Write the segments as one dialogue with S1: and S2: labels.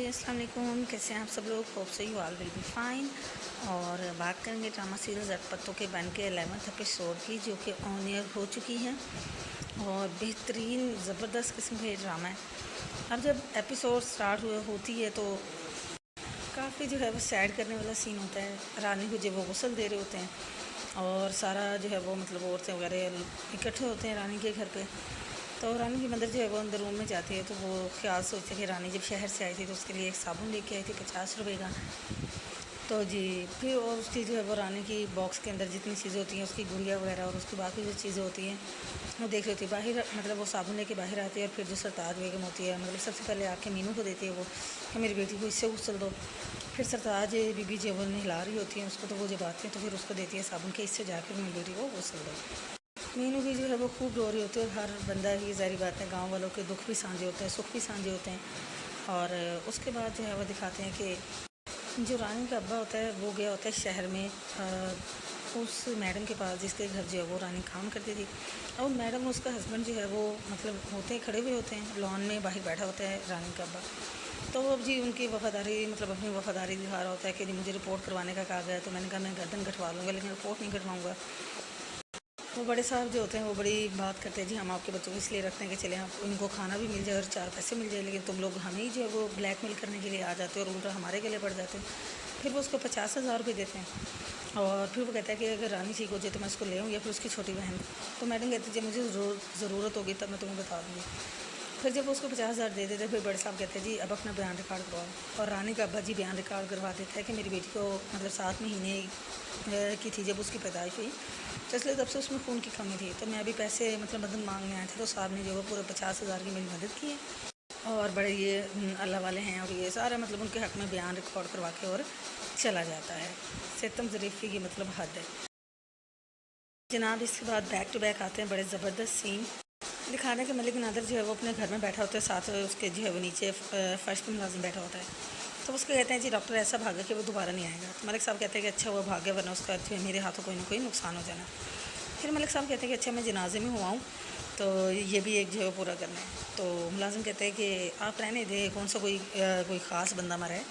S1: अस्सलाम वालेकुम। कैसे हैं आप सब लोग? Hope so you all will be fine. और बात करेंगे ड्रामा सीरीज़ अटपटों के बन के 11th एपिसोड की, जो कि ऑन एयर हो चुकी है और बेहतरीन ज़बरदस्त किस्म का ये ड्रामा है। अब जब एपिसोड स्टार्ट होती है तो काफ़ी जो है वो सैड करने वाला सीन होता है। रानी को जब वो गुस्ल दे रहे होते हैं और सारा जो है वो मतलब औरतें वगैरह इकट्ठे होते हैं रानी के घर पे। तो रानी की मदर जो है वो अंदर रूम में जाती है तो वो ख्याल सोचते कि रानी जब शहर से आई थी तो उसके लिए एक साबुन लेके आई थी 50 रुपये का। तो जी फिर और उसकी जो है वो रानी की बॉक्स के अंदर जितनी चीज़ें होती हैं, उसकी गुड़िया वगैरह और उसकी बाकी जो चीज़ें होती हैं वो देख रही होती है। बाहर मतलब वो साबुन लेके बाहर आती है और फिर जो सरताज बेगम होती है मतलब सबसे पहले आके मीनू को देती है वो कि मेरी बेटी को इससे गुस्ल दो। फिर सरताज बीबी जो वो नहला रही होती है उसको, तो वो जब आती है तो फिर उसको देती है साबुन के इससे जाकर मेरी बेटी को गुस्ल दो। मीनू भी जो है वो खूब रो रही होती है। हर बंदा ही ज़ाहिर बात है गांव वालों के दुख भी साझे होते हैं, सुख भी साझे होते हैं। और उसके बाद जो है वो दिखाते हैं कि जो रानी का अब्बा होता है वो गया होता है शहर में उस मैडम के पास जिसके घर जो है वो रानी काम करती थी। और मैडम उसका हस्बैंड जो है वो मतलब होते हैं, खड़े हुए होते हैं लॉन में, बाहर बैठा होता है रानी का अब्बा। तो अब जी उनकी वफ़ादारी मतलब अपनी वफ़ादारी दिखा रहा होता है कि मुझे रिपोर्ट करवाने का कहा गया है। तो मैंने कहा मैं गर्दन कटवा लूँगा लेकिन रिपोर्ट नहीं कटवाऊँगा। वो बड़े साहब जो होते हैं वो बड़ी बात करते हैं, जी हम आपके बच्चों को इसलिए रखते हैं कि चले आप इनको खाना भी मिल जाए और 4 पैसे मिल जाए, लेकिन तुम लोग हमें ही जो है वो ब्लैकमेल करने के लिए आ जाते हो और उल्टा हमारे गले पड़ जाते हो। फिर वो उसको 50,000 रुपये देते हैं और फिर वो कहता है कि अगर रानी ठीक हो जाए तो मैं उसको ले आऊँ या फिर उसकी छोटी बहन। तो मैडम कहती है जब मुझे ज़रूरत होगी तब मैं तुम्हें बता दूँगी। फिर जब उसको 50,000 दे देते फिर बड़े साहब कहते हैं जी अब अपना बयान रिकॉर्ड करवाओ। और रानी का अब्बा जी बयान रिकॉर्ड करवा देता है कि मेरी बेटी को मतलब 7 महीने की थी जब उसकी पैदाइश हुई, तो इसलिए तब से उसमें खून की कमी थी। तो मैं अभी पैसे मतलब मदद मांगने आए थे तो साहब ने जो है पूरे 50,000 की मेरी मदद की है और बड़े ये अल्लाह वाले हैं और ये सारा मतलब उनके हक़ में बयान रिकॉर्ड करवा के और चला जाता है। सितम ज़रीफ़ी की मतलब हद है जनाब। इसके बाद बैक टू बैक आते हैं बड़े ज़बरदस्त सीन दिखाने के। मलिक नादर जो है वो अपने घर में बैठा होता है, साथ उसके जो है वो नीचे फ़र्श पर मुलाजिम बैठा होता है। तो उसको कहते हैं जी डॉक्टर ऐसा भागा कि वो दोबारा नहीं आएगा। तो मलिक साहब कहते हैं कि अच्छा वो भागे वरना उसका मेरे हाथों कोई ना कोई नुकसान हो जाना। फिर मलिक साहब कहते हैं कि अच्छा मैं जनाजे में हुआ हूँ तो ये भी एक जो है पूरा करना है। तो मुलाजिम कहते हैं कि आप रहने दें, कौन सा कोई ख़ास बंदा मरा है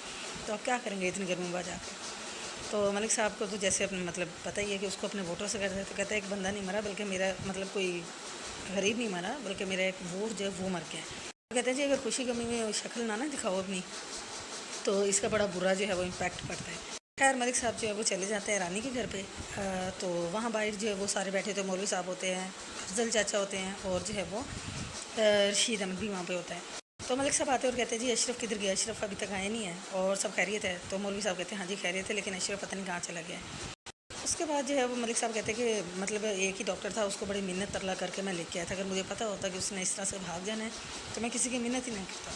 S1: तो आप क्या करेंगे इतनी गर्मी में जाकर। तो मलिक साहब को तो जैसे अपने मतलब पता ही है कि उसको अपने वोटों से करते हैं। तो कहते हैं एक बंदा नहीं मरा बल्कि मेरा मतलब कोई गरीब नहीं मरा बल्कि मेरा एक वोट जो है वो मर गया। तो कहते हैं जी अगर खुशी गमी में शक्ल ना दिखाओ अपनी तो इसका बड़ा बुरा जो है वो इम्पैक्ट पड़ता है। खैर मलिक साहब जो है वो चले जाते हैं रानी के घर पे। तो वहाँ बाहर जो है वो सारे बैठे होते हैं, मौलवी साहब होते हैं, अफजल चाचा होते हैं और जो है वो रशीद अहमद भी वहाँ पे होता है। तो मलिक साहब आते हैं और कहते हैं जी अशरफ किधर गया, अशरफ अभी तक आए नहीं है और सब खैरियत है। तो मौलवी साहब कहते हैं हाँ जी खैरियत है लेकिन अशरफ पता नहीं कहाँ चला गया है। उसके बाद जो है वो मलिक साहब कहते हैं कि मतलब एक ही डॉक्टर था, उसको बड़ी मिन्नत तरला करके मैं लेके आया था। अगर मुझे पता होता कि उसने इस तरह से भाग जाना है तो मैं किसी की मिन्नत ही नहीं करता।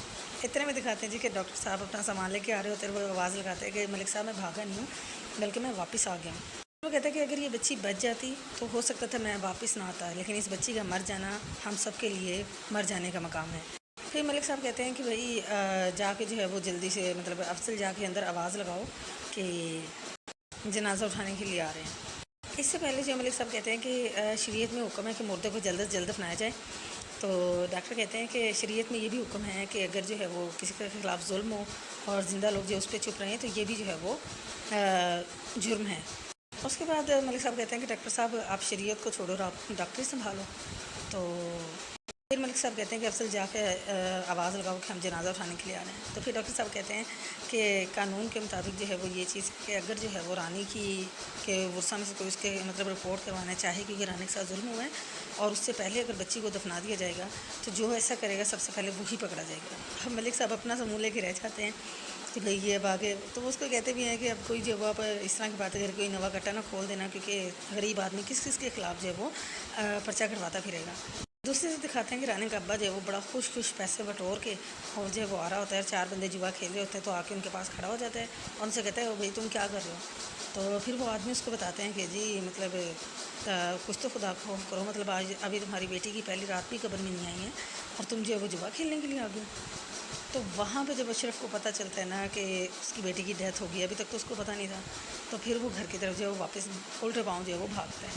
S1: इतने में दिखाते हैं जी कि डॉक्टर साहब अपना सामान लेके आ रहे होते हैं। वो आवाज़ लगाते हैं कि मलिक साहब मैं भागा नहीं हूँ बल्कि मैं वापस आ गया हूँ। वो कहता है कि अगर ये बच्ची बच जाती तो हो सकता था मैं वापस ना आता, लेकिन इस बच्ची का मर जाना हम सब के लिए मर जाने का मकाम है। फिर मलिक साहब कहते हैं कि भाई जाके जो है वो जल्दी से मतलब अफसल जाके अंदर आवाज़ लगाओ कि जनाजा उठाने के लिए आ रहे हैं। इससे पहले जो मलिक साहब कहते हैं कि शरीयत में हुक्म है कि मुर्दे को जल्द से जल्द दफनाया जाए। तो डॉक्टर कहते हैं कि शरीयत में ये भी हुक्म है कि अगर जो है वो किसी के ख़िलाफ़ जुल्म हो और ज़िंदा लोग जो उस पर चुप रहे हैं तो ये भी जो है वो जुर्म है। उसके बाद मलिक साहब कहते हैं कि डॉक्टर साहब आप शरीयत को छोड़ो और आप डॉक्टरी संभालो। तो फिर मलिक साहब कहते हैं कि अफसल जाके आवाज़ लगाओ कि हम जनाजा उठाने के लिए आ रहे हैं। तो फिर डॉक्टर साहब कहते हैं कि कानून के मुताबिक जो है वो ये चीज़ कि अगर जो है वो रानी के वर्सा में से कोई उसके मतलब रिपोर्ट करवाना चाहे क्योंकि रानी के साथ जुल्म हुआ है और उससे पहले अगर बच्ची को दफना दिया जाएगा तो जो ऐसा करेगा सबसे पहले वही पकड़ा जाएगा। अब मलिक साहब अपना समूह लेके रह जाते हैं कि भाई ये अब आगे तो वो उसको कहते भी हैं कि अब कोई जो है पर इस तरह की बातें करके कोई नवा कट्टा ना खोल देना क्योंकि गरीब आदमी किस किस के ख़िलाफ़ जो है वो पर्चा करवाता फिरेगा। दूसरे से दिखाते हैं कि रानी का अब्बा जो है वो बड़ा खुश पैसे बटोर के और जो है वो आ रहा होता है। 4 बंदे जुआ खेल रहे होते हैं तो आके उनके पास खड़ा हो जाता है और उनसे कहता है भाई तुम क्या कर रहे हो। तो फिर वो आदमी उसको बताते हैं कि जी मतलब कुछ तो खुदा खौफ करो, मतलब आज अभी तुम्हारी बेटी की पहली रात भी कब्र में नहीं आई है और तुम जो है वो जुआ खेलने के लिए आ गए। तो वहाँ पे जब अशरफ को पता चलता है ना कि उसकी बेटी की डेथ हो गई, अभी तक तो उसको पता नहीं था, तो फिर वो घर की तरफ जो है वो वापस उल्टे पाँव जो है वो भागता है।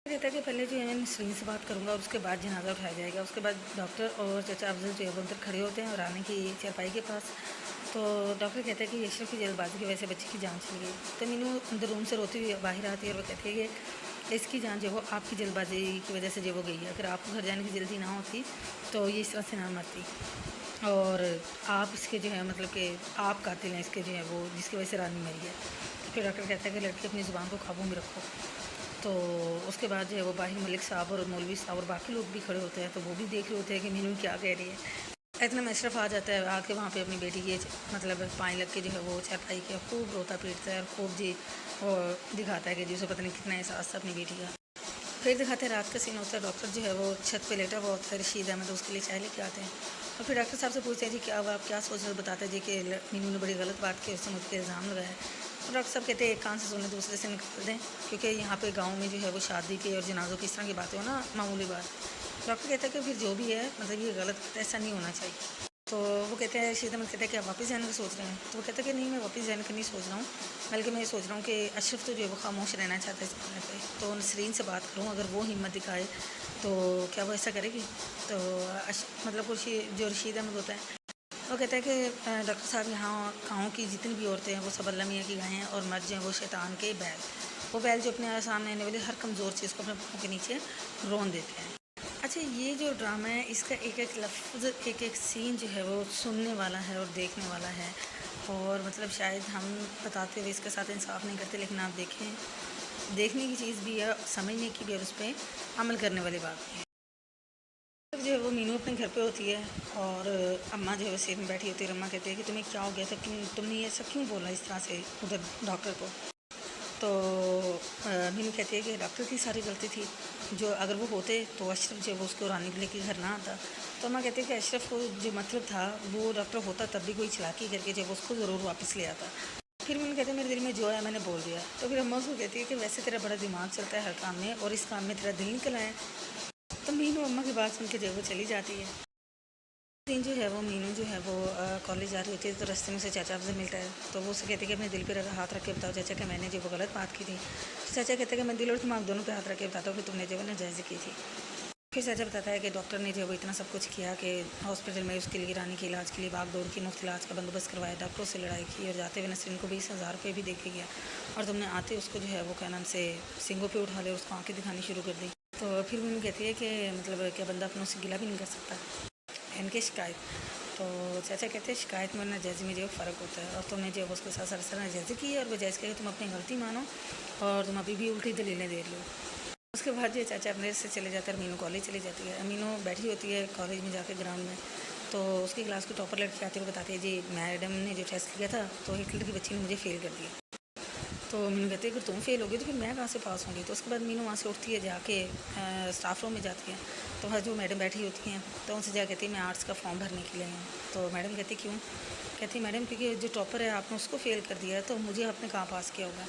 S1: कहता है कि पहले जो है नसरीन से बात करूँगा और उसके बाद जनाजा उठाया जाएगा। उसके बाद डॉक्टर और चाचा अफजल जो है वो अंदर खड़े होते हैं और रानी की चारपाई के पास। तो डॉक्टर कहता है कि अशरफ की जल्दबाजी की वजह से बच्चे की जान चली गई। तो मीनू अंदर रूम से रोती हुई बाहर आती है और वो कहती है कि इसकी जान जो वो आपकी जल्दबाजी की वजह से जो वो गई है। अगर आपको घर जाने की जल्दी ना होती तो ये इस तरह से ना मरती, और आप इसके जो है मतलब कि आप कातिल हैं इसके जो है वो, जिसकी वजह से रानी मरी है। फिर डॉक्टर कहता है कि लड़की अपनी ज़ुबान को काबू में रखो। तो उसके बाद जो है वो बाहिर मलिक साहब और मौलवी साहब और बाकी लोग भी खड़े होते हैं, तो वो भी देख रहे होते हैं कि मीनू क्या कह रही है। इतना में अशरफ आ जाता है, आके वहाँ पे अपनी बेटी के मतलब पानी लग के जो है वो चारपाई के खूब रोता पीटता है और खूब जी और दिखाता है कि जी उसे पता नहीं कितना एहसास था अपनी बेटी का। फिर दिखाते हैं रात का सीन होता है, डॉक्टर जो है वो छत पे लेटा हुआ होता है, रशीद अहमद उसके लिए चाय लेके आते हैं और फिर डॉक्टर साहब से पूछते हैं जी क्या हुआ, आप क्या सोच रहे हो। बताते हैं जी कि मीनू ने बड़ी गलत बात की, उससे मुझ पर इल्ज़ाम लगाया है। और डॉक्टर साहब कहते हैं एक कान से सुने दूसरे से निकाल दें, क्योंकि यहाँ पे गांव में जो है वो शादी के और जनाजों की इस तरह की बातें हो ना मामूली बात। डॉक्टर कहता है कि फिर जो भी है मतलब ये गलत ऐसा नहीं होना चाहिए। तो वो कहते हैं रशीद अहमद कहते हैं कि आप वापस जाने का सोच रहे हैं। तो वो कहता है कि नहीं मैं वापस जाने का नहीं सोच रहा हूँ, बल्कि मैं ये सोच रहा हूँ कि अशरफ तो जो है वो खामोश रहना चाहता है इस मामले पे, तो नसरीन से बात करूँ, अगर वो हिम्मत दिखाए तो क्या वो ऐसा करेगी। तो मतलब जो रशीद अहमद होता है वो कहता है कि डॉक्टर साहब यहाँ गाँव की जितनी भी औरतें हैं वो सब अल्लाह मियाँ की गायें हैं और मर्द जो हैं वो शैतान के बैल, वो बैल जो अपने सामने आने वाली हर कमज़ोर चीज़ को अपने पाँव के नीचे रोन देते हैं। अच्छा, ये जो ड्रामा है इसका एक एक लफ्ज़ एक एक सीन जो है वो सुनने वाला है और देखने वाला है, और मतलब शायद हम बताते हुए इसके साथ इंसाफ नहीं करते, लेकिन आप देखें देखने की चीज़ भी है, समझने की भी, और उस पर अमल करने वाली बात भी है। तब जो है वो मीनू अपने घर पे होती है और अम्मा जो है वो सीट में बैठी होती है। अम्मा कहती है कि तुम्हें क्या हो गया था, तुमने ऐसा क्यों बोला इस तरह से उधर डॉक्टर को। तो मीनू कहती है कि डॉक्टर की सारी गलती थी, जो अगर वो होते तो अशरफ जो वो उसको रानी को लेकर घर ना आता। तो अम्मा कहती है कि अशरफ को जो मतलब था वो डॉक्टर होता तब भी कोई चालाकी करके जब उसको ज़रूर वापस ले आता। फिर मैंने कहते हैं मेरे दिल में जो है मैंने बोल दिया। तो फिर अम्मा उसको कहती है कि वैसे तेरा बड़ा दिमाग चलता है हर काम में और इस काम में तेरा दिल निकल आया। तो मीनू अम्मा की बात सुन के जो वो चली जाती है। दिन जो है वो मीनू जो है वो कॉलेज जा रही होती है, तो रास्ते में से चाचा आपसे मिलता है। तो वो उसे कहते हैं कि अपने दिल पर हाथ रख के बताओ चाचा कि मैंने जो वो गलत बात की थी। तो चाचा कहते हैं कि मैं दिल और दिमाग दोनों पे हाथ रख के बताता हूँ कि तुमने जो है ना जायज़ की थी। फिर चाचा बताता है कि डॉक्टर ने जो वो इतना सब कुछ किया कि हॉस्पिटल में उसके लिए रानी के इलाज के लिए भाग दौड़ की, मुफ्त इलाज का बंदोबस्त करवाया, डॉक्टरों से लड़ाई की, और जाते हुए नसरीन को 20,000 रुपये भी दे के गया, और तुमने आते उसको जो है वो क्या नाम से सिंगों पे उठा ले, उसको आँखें दिखानी शुरू कर दी। तो फिर मैंने कहती है कि मतलब क्या बंदा अपनों से गिला भी नहीं कर सकता, इनकी शिकायत। तो चाचा कहते हैं शिकायत में नाजायज़ी में जो फ़र्क होता है, और तुमने जो उसके साथ सरासर नाजायज़ी की है, और बजाय कहे तुम अपनी गलती मानो और तुम अभी भी उल्टी दलीलें दे लो। उसके बाद जो चाचा अपने से चले जाते हैं, मीनू कॉलेज चली जाती है। मीनू बैठी होती है कॉलेज में जाकर ग्राउंड में, तो उसकी क्लास की टॉपर लड़की आती है, वो बताती है जी मैडम ने जो टेस्ट किया था तो हिटलर की बच्ची ने मुझे फ़ेल कर दिया। तो मीनू कहती है अगर तुम फेल होगी तो फिर मैं कहाँ से पास होंगी। तो उसके बाद मीनू वहाँ से उठती है, जाके स्टाफ रूम में जाती है। तो वहाँ जो मैडम बैठी होती हैं तो उनसे जा कहती है मैं आर्ट्स का फॉर्म भरने के लिए हूँ। तो मैडम कहती क्यों। कहती मैडम क्योंकि जो टॉपर है आपने उसको फ़ेल कर दिया है, तो मुझे आपने कहाँ पास किया होगा।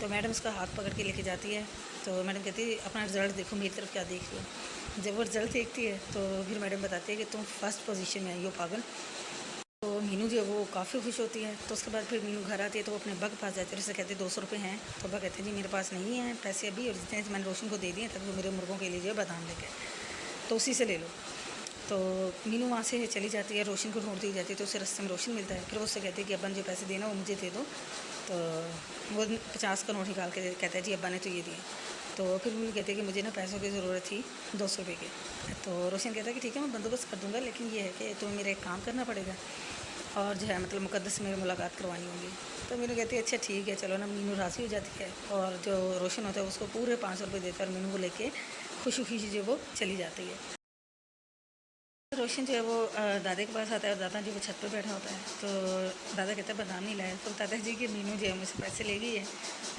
S1: तो मैडम उसका हाथ पकड़ के लेके जाती है। तो मैडम कहती है अपना रिज़ल्ट देखो, मेरी तरफ क्या देख रही हो। जब वो रिज़ल्ट देखती है तो फिर मैडम बताती है कि तुम फर्स्ट पोजीशन में आई हो पागल। तो मीनू जो है वो काफ़ी खुश होती है। तो उसके बाद फिर मीनू घर आती है तो वो अपने अब्बा के पास जाती है, उससे कहते हैं 200 रुपये हैं। तो अब्बा कहते हैं जी मेरे पास नहीं है पैसे अभी, और जितने मैंने रोशन को दे दिए तब वो मेरे मुर्गों के लिए जो है बादाम लेके, तो उसी से ले लो। तो मीनू वहाँ से चली जाती है, रोशन को ढूंढती जाती है, तो उसे रास्ते में रोशन मिलता है। फिर वो उससे कहती है कि अब्बा ने जो पैसे देना वो मुझे दे दो। तो वो 50 का नोट निकाल के कहता है जी अब्बा ने तो ये दिए। तो फिर मीनू कहती है कि मुझे ना पैसों की ज़रूरत थी 200 रुपये के। तो रोशन कहता है कि ठीक है मैं बंदोबस्त कर दूँगा, लेकिन ये है कि तुम्हें मेरा एक काम करना पड़ेगा और जो है मतलब मुकद्दस से मेरी मुलाकात करवानी होगी। तो मीनू कहती है अच्छा ठीक है चलो ना। मीनू राज़ी हो जाती है और जो रोशन होता है उसको पूरे 500 रुपये देता है, और मीनू को लेके खुशी खुशी जो वो चली जाती है। रोशन जो है वो दादा के पास आता है, और दादा जो वो छत पर बैठा होता है। तो दादा कहता है बादाम नहीं लाया। तो दादा जी की मीनू जो है मुझसे पैसे ले गई है।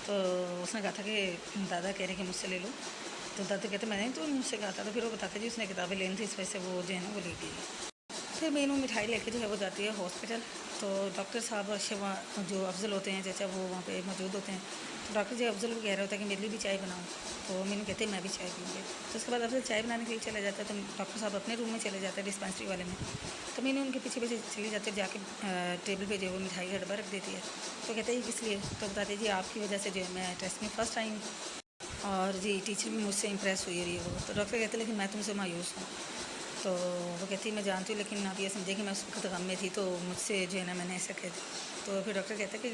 S1: तो उसने कहा था कि दादा कह रहे कि मुझसे ले लो। तो दादा कहते मैंने तो मुझसे कहा था। तो फिर वो बताते जी उसने किताबें लेनी थी, इस वजह से वो जो है ना वो ले गई। फिर मीनू मिठाई लेके जो है वो जाती है हॉस्पिटल। तो डॉक्टर साहब और शिवा जो अफजल होते हैं चाचा वो वहाँ पे मौजूद होते हैं। तो डॉक्टर जी अफजल को कह रहा होता है कि मेरे लिए भी चाय बनाऊँ। तो मीनू कहते हैं मैं भी चाय पीऊँगी। तो उसके बाद अफजल चाय बनाने के लिए चला जाता है। तो डॉक्टर साहब अपने रूम में चले जाते हैं डिस्पेंसरी वाले में। तो मीनू उनके पीछे पीछे चली जाती है, जाके टेबल पे जो है वो मिठाई का डब्बा रख देती है। तो कहते हैं किस लिए। तो बताते जी आपकी वजह से जो है मैं टेस्ट में फ़र्स्ट आई हूँ। और जी टीचर भी मुझसे इम्प्रेस हुई रही है वो। तो डॉक्टर कहते लेकिन मैं तुमसे मायूस हूँ। तो वो कहती मैं जानती हूँ, लेकिन आप ये समझे कि मैं उस वक्त गम में थी तो मुझसे जो है ना मैंने ऐसा कह दिया। तो फिर डॉक्टर कहता है कि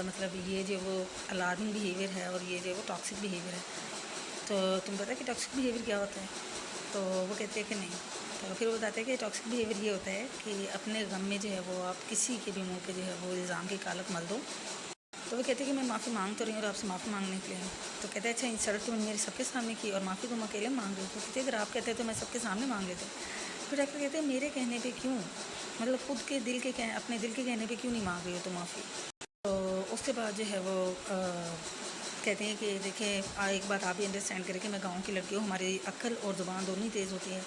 S1: मतलब ये जो वो अलार्मिंग बिहेवियर है और ये जो वो टॉक्सिक बिहेवियर है, तो तुम पता है कि टॉक्सिक बिहेवियर क्या होता है? तो वो कहते हैं कि नहीं। तो फिर वो बताते हैं कि टॉक्सिक बिहेवियर ये होता है कि अपने गम में जो है वो आप किसी के भी मुंह पे जो है वो इल्ज़ाम की कालक मल दो। तो वो कहते हैं कि मैं माफ़ी मांग तो रही हूँ और आपसे माफ़ी मांगने के लिए हूँ। तो कहते हैं अच्छा इंसल्ट तुमने मेरे सबके सामने की और माफ़ी तुम अकेले मांग रहे हो। तो कहते अगर आप कहते तो मैं सबके सामने मांग लेते। फिर डॉक्टर कहते हैं मेरे कहने पे क्यों, मतलब खुद के दिल के अपने दिल के कहने पे क्यों नहीं मांग रही हो तो माफ़ी। तो उसके बाद जो है वो कहते हैं कि देखिए एक बात आप भी अंडरस्टैंड करें कि मैं गाँव की लड़की हूँ, हमारी अक्ल और ज़ुबान दोनों ही तेज़ होती है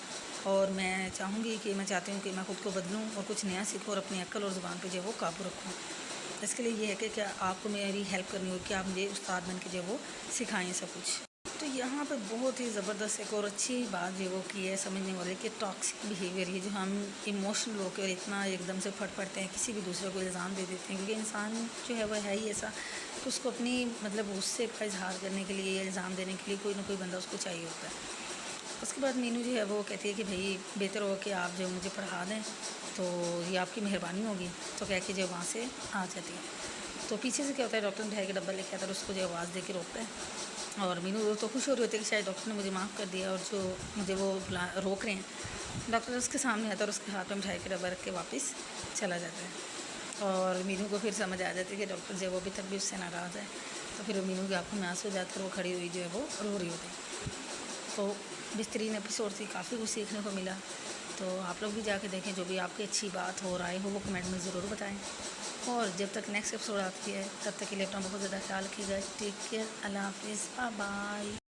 S1: और मैं चाहूँगी कि मैं चाहती हूँ कि मैं खुद को बदलूँ और कुछ नया सीखूँ और अपनी अक्ल और ज़ुबान पे जो है वो काबू रखूँ। इसके लिए ये है कि क्या आपको मेरी हेल्प करनी होगी कि आप मुझे उस्ताद बन के जो वो सिखाएं सब कुछ। तो यहाँ पे बहुत ही ज़बरदस्त एक और अच्छी बात जो वो की है समझने वाले कि टॉक्सिक बिहेवियर, ये जो हम इमोशनल होकर और इतना एकदम से फट पड़ते हैं, किसी भी दूसरे को इल्ज़ाम दे देते हैं, क्योंकि इंसान जो है वह है ही ऐसा कि उसको अपनी मतलब गुस्से का इजहार करने के लिए, इल्ज़ाम देने के लिए कोई ना कोई बंदा उसको चाहिए होता है। उसके बाद मीनू जो है वो कहती है कि भाई बेहतर होगा कि आप जो मुझे पढ़ा दें, तो ये आपकी मेहरबानी होगी। तो कह के जो वहाँ से आ जाती है। तो पीछे से क्या होता है, डॉक्टर मिठाई का डब्बा लेके आता है और उसको जो आवाज़ दे के रोकता है और मीनू तो खुश हो रही होती है कि शायद डॉक्टर ने मुझे माफ़ कर दिया और जो मुझे वो रोक रहे हैं। डॉक्टर उसके सामने आता है और उसके हाथ में मिठाई का डब्बा रख के वापस चला जाता है और मीनू को फिर समझ आ जाती है कि डॉक्टर जो है वो अभी तक भी उससे नाराज़ है। तो फिर मीनू की आँखों में आंसू जाकर वो खड़ी हुई जो है वो रो रही होती है। तो बेहतरीन एपिसोड थी, काफ़ी कुछ सीखने को मिला। तो आप लोग भी जाके देखें, जो भी आपकी अच्छी बात हो, राय हो, वो कमेंट में ज़रूर बताएं। और जब तक नेक्स्ट एपिसोड आती है तब तक के लिए अपना बहुत ज़्यादा ख्याल रखिएगा। टेक केयर, अल्लाह हाफिज़, बाय बाय।